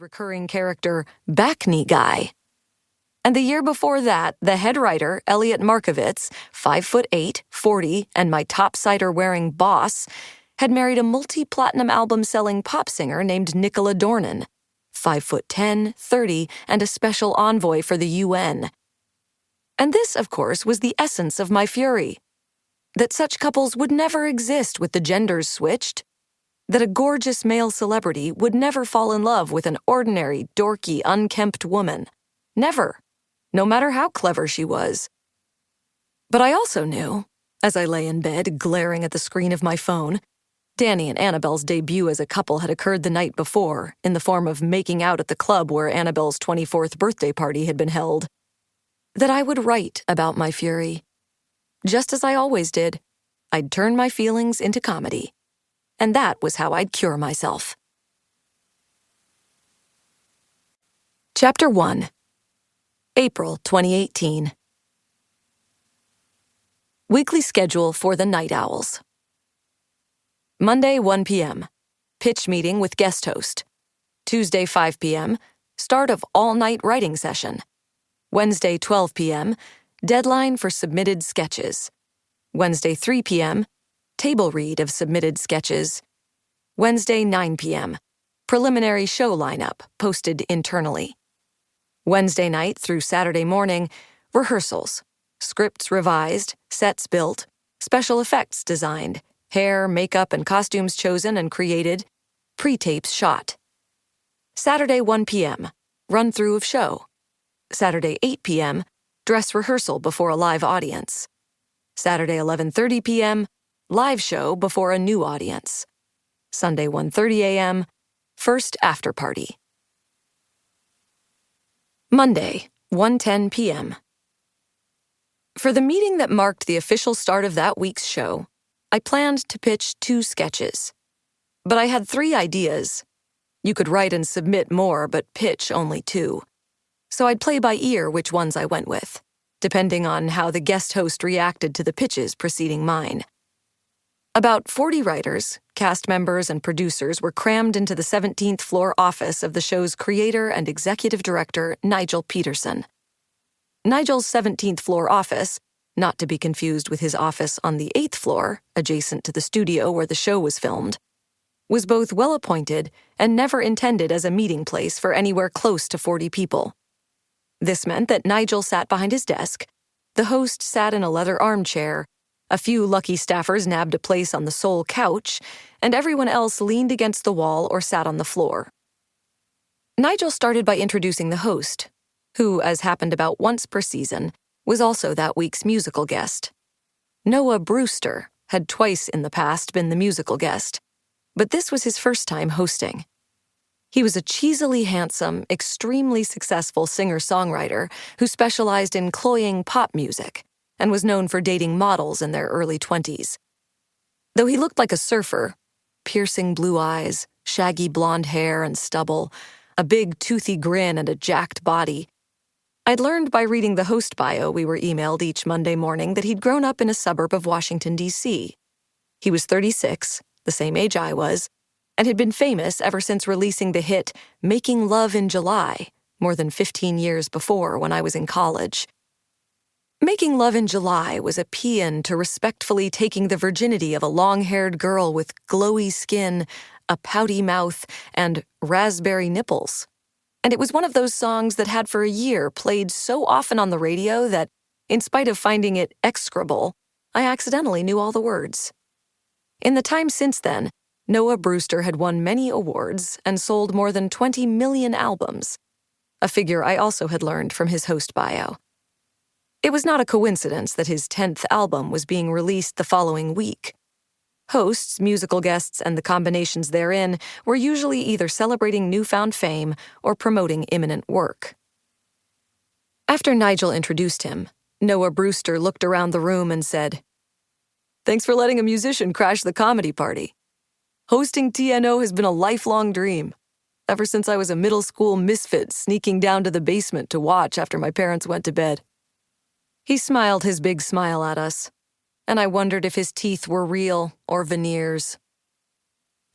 show's recurring character, Backney Guy. And the year before that, the head writer, Elliot Markovitz, 5'8", 40, and my top-cider-wearing boss, had married a multi-platinum album-selling pop singer named Nicola Dornan, 5'10", 30, and a special envoy for the UN. And this, of course, was the essence of my fury. That such couples would never exist with the genders switched. That a gorgeous male celebrity would never fall in love with an ordinary, dorky, unkempt woman. Never. No matter how clever she was. But I also knew, as I lay in bed glaring at the screen of my phone, Danny and Annabelle's debut as a couple had occurred the night before in the form of making out at the club where Annabelle's 24th birthday party had been held, that I would write about my fury. Just as I always did, I'd turn my feelings into comedy. And that was how I'd cure myself. Chapter 1. April 2018. Weekly schedule for the Night Owls. Monday, 1 p.m. Pitch meeting with guest host. Tuesday, 5 p.m. Start of all-night writing session. Wednesday, 12 p.m. Deadline for submitted sketches. Wednesday, 3 p.m. Table read of submitted sketches. Wednesday, 9 p.m. Preliminary show lineup posted internally. Wednesday night through Saturday morning, rehearsals, scripts revised, sets built, special effects designed, hair, makeup, and costumes chosen and created, pre-tapes shot. Saturday 1 p.m., run-through of show. Saturday 8 p.m., dress rehearsal before a live audience. Saturday 11:30 p.m., live show before a new audience. Sunday 1:30 a.m., first after party. Monday, 1:10 p.m. For the meeting that marked the official start of that week's show, I planned to pitch 2 sketches. But I had 3 ideas. You could write and submit more, but pitch only 2. So I'd play by ear which ones I went with, depending on how the guest host reacted to the pitches preceding mine. About 40 writers, cast members, and producers were crammed into the 17th floor office of the show's creator and executive director, Nigel Peterson. Nigel's 17th floor office, not to be confused with his office on the 8th floor, adjacent to the studio where the show was filmed, was both well-appointed and never intended as a meeting place for anywhere close to 40 people. This meant that Nigel sat behind his desk, the host sat in a leather armchair, a few lucky staffers nabbed a place on the sole couch, and everyone else leaned against the wall or sat on the floor. Nigel started by introducing the host, who, as happened about once per season, was also that week's musical guest. Noah Brewster had twice in the past been the musical guest, but this was his first time hosting. He was a cheesily handsome, extremely successful singer-songwriter who specialized in cloying pop music and was known for dating models in their early 20s. Though he looked like a surfer, piercing blue eyes, shaggy blonde hair and stubble, a big toothy grin and a jacked body, I'd learned by reading the host bio we were emailed each Monday morning that he'd grown up in a suburb of Washington, D.C. He was 36, the same age I was, and had been famous ever since releasing the hit Making Love in July, more than 15 years before when I was in college. Making Love in July was a paean to respectfully taking the virginity of a long-haired girl with glowy skin, a pouty mouth, and raspberry nipples. And it was one of those songs that had for a year played so often on the radio that, in spite of finding it execrable, I accidentally knew all the words. In the time since then, Noah Brewster had won many awards and sold more than 20 million albums, a figure I also had learned from his host bio. It was not a coincidence that his 10th album was being released the following week. Hosts, musical guests, and the combinations therein were usually either celebrating newfound fame or promoting imminent work. After Nigel introduced him, Noah Brewster looked around the room and said, "Thanks for letting a musician crash the comedy party. Hosting TNO has been a lifelong dream, ever since I was a middle school misfit sneaking down to the basement to watch after my parents went to bed." He smiled his big smile at us, and I wondered if his teeth were real or veneers.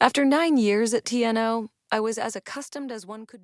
After 9 years at TNO, I was as accustomed as one could be.